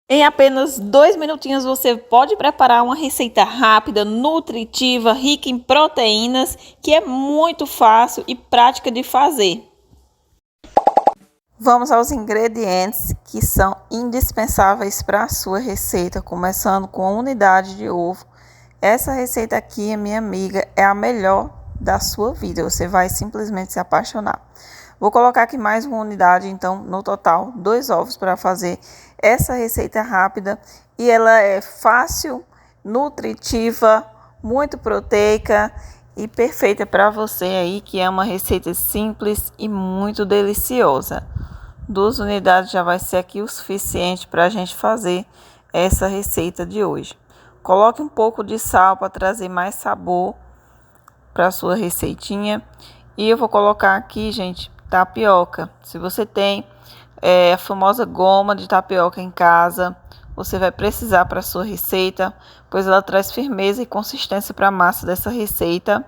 Em apenas 2 minutinhos você pode preparar uma receita rápida, nutritiva, rica em proteínas, que é muito fácil e prática de fazer. Vamos aos ingredientes que são indispensáveis para a sua receita, começando com a unidade de ovo. Essa receita aqui, minha amiga, é a melhor da sua vida, você vai simplesmente se apaixonar. Vou colocar aqui mais uma unidade, então, no total, 2 ovos para fazer essa receita rápida. E ela é fácil, nutritiva, muito proteica e perfeita para você aí, que é uma receita simples e muito deliciosa. 2 unidades já vai ser aqui o suficiente para a gente fazer essa receita de hoje. Coloque um pouco de sal para trazer mais sabor para a sua receitinha. E eu vou colocar aqui, gente, tapioca. Se você tem a famosa goma de tapioca em casa, você vai precisar para a sua receita, pois ela traz firmeza e consistência para a massa dessa receita.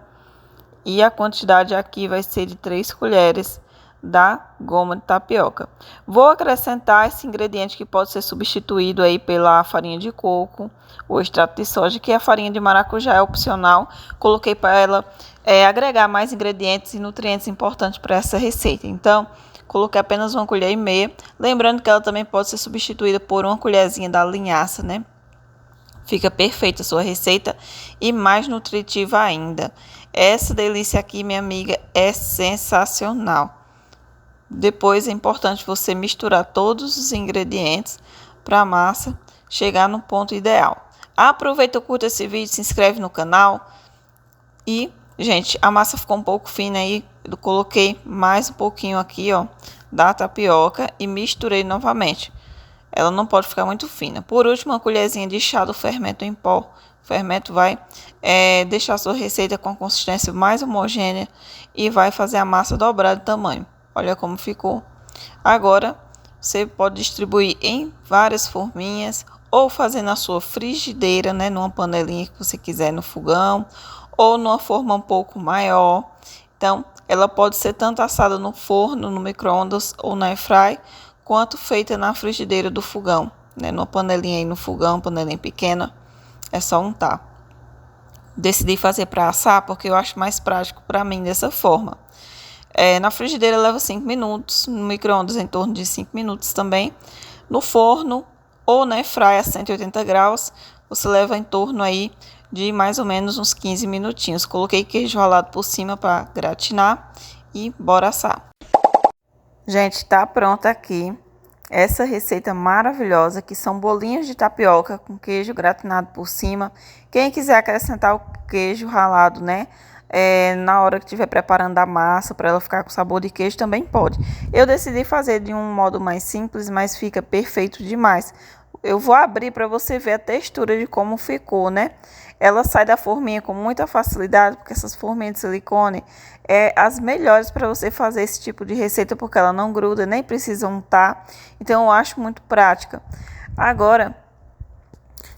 E a quantidade aqui vai ser de 3 colheres da goma de tapioca. Vou acrescentar esse ingrediente que pode ser substituído aí pela farinha de coco ou extrato de soja, que é a farinha de maracujá, é opcional. Coloquei para ela agregar mais ingredientes e nutrientes importantes para essa receita. Então, coloquei apenas 1,5 colher. Lembrando que ela também pode ser substituída por 1 colherzinha da linhaça, né? Fica perfeita a sua receita e mais nutritiva ainda. Essa delícia aqui, minha amiga, é sensacional. Depois é importante você misturar todos os ingredientes para a massa chegar no ponto ideal. Aproveita, curta esse vídeo, se inscreve no canal. E, gente, a massa ficou um pouco fina aí. Eu coloquei mais um pouquinho aqui, ó, da tapioca e misturei novamente. Ela não pode ficar muito fina. Por último, uma colherzinha de chá do fermento em pó. O fermento vai deixar a sua receita com a consistência mais homogênea e vai fazer a massa dobrar de tamanho. Olha como ficou. Agora, você pode distribuir em várias forminhas ou fazer na sua frigideira, né, numa panelinha que você quiser no fogão ou numa forma um pouco maior. Então, ela pode ser tanto assada no forno, no micro-ondas ou na airfry, quanto feita na frigideira do fogão, né? Numa panelinha aí no fogão, panelinha pequena, é só untar. Decidi fazer para assar porque eu acho mais prático para mim dessa forma. Na frigideira leva 5 minutos, no micro-ondas em torno de 5 minutos também. No forno ou na airfry a 180 graus, você leva em torno aí de mais ou menos uns 15 minutinhos. Coloquei queijo ralado por cima para gratinar e bora assar. Gente, tá pronta aqui essa receita maravilhosa, que são bolinhos de tapioca com queijo gratinado por cima. Quem quiser acrescentar o queijo ralado, né, na hora que estiver preparando a massa para ela ficar com sabor de queijo, também pode. Eu decidi fazer de um modo mais simples, mas fica perfeito demais. Eu vou abrir para você ver a textura de como ficou, né? Ela sai da forminha com muita facilidade, porque essas forminhas de silicone as melhores para você fazer esse tipo de receita, porque ela não gruda, nem precisa untar. Então, eu acho muito prática. Agora,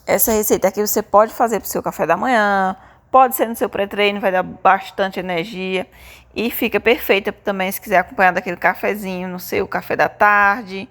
essa receita aqui você pode fazer para o seu café da manhã, pode ser no seu pré-treino, vai dar bastante energia. E fica perfeita também se quiser acompanhar daquele cafezinho no seu café da tarde,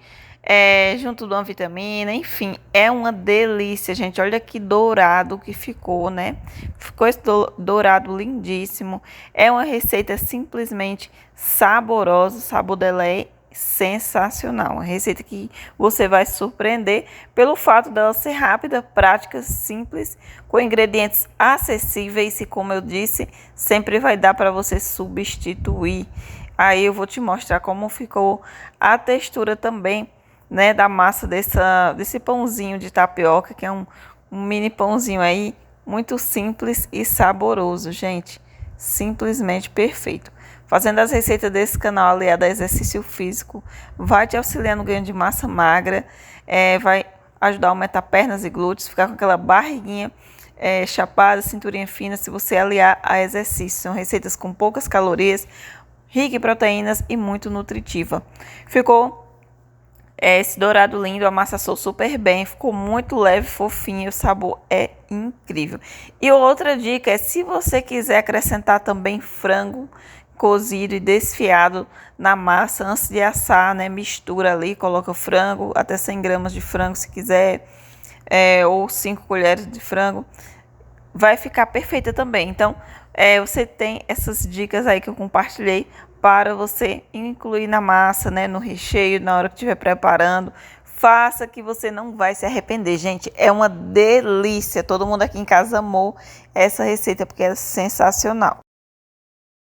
junto de uma vitamina, enfim, é uma delícia, gente. Olha que dourado que ficou, né? Ficou esse dourado lindíssimo. É uma receita simplesmente saborosa, o sabor dela é sensacional. Uma receita que você vai se surpreender pelo fato dela ser rápida, prática, simples, com ingredientes acessíveis e, como eu disse, sempre vai dar para você substituir. Aí eu vou te mostrar como ficou a textura também, né, da massa desse pãozinho de tapioca, que é um mini pãozinho aí, muito simples e saboroso, gente. Simplesmente perfeito. Fazendo as receitas desse canal aliado a exercício físico, vai te auxiliar no ganho de massa magra, vai ajudar a aumentar pernas e glúteos, ficar com aquela barriguinha chapada, cinturinha fina, se você aliar a exercício. São receitas com poucas calorias, rica em proteínas e muito nutritiva. Ficou esse dourado lindo, a massa assou super bem, ficou muito leve, fofinho, o sabor é incrível. E outra dica é, se você quiser acrescentar também frango, cozido e desfiado na massa antes de assar, né? Mistura ali, coloca o frango, até 100 gramas de frango se quiser, ou 5 colheres de frango. Vai ficar perfeita também. Então, você tem essas dicas aí que eu compartilhei para você incluir na massa, né? No recheio, na hora que estiver preparando. Faça que você não vai se arrepender, gente. É uma delícia. Todo mundo aqui em casa amou essa receita porque é sensacional.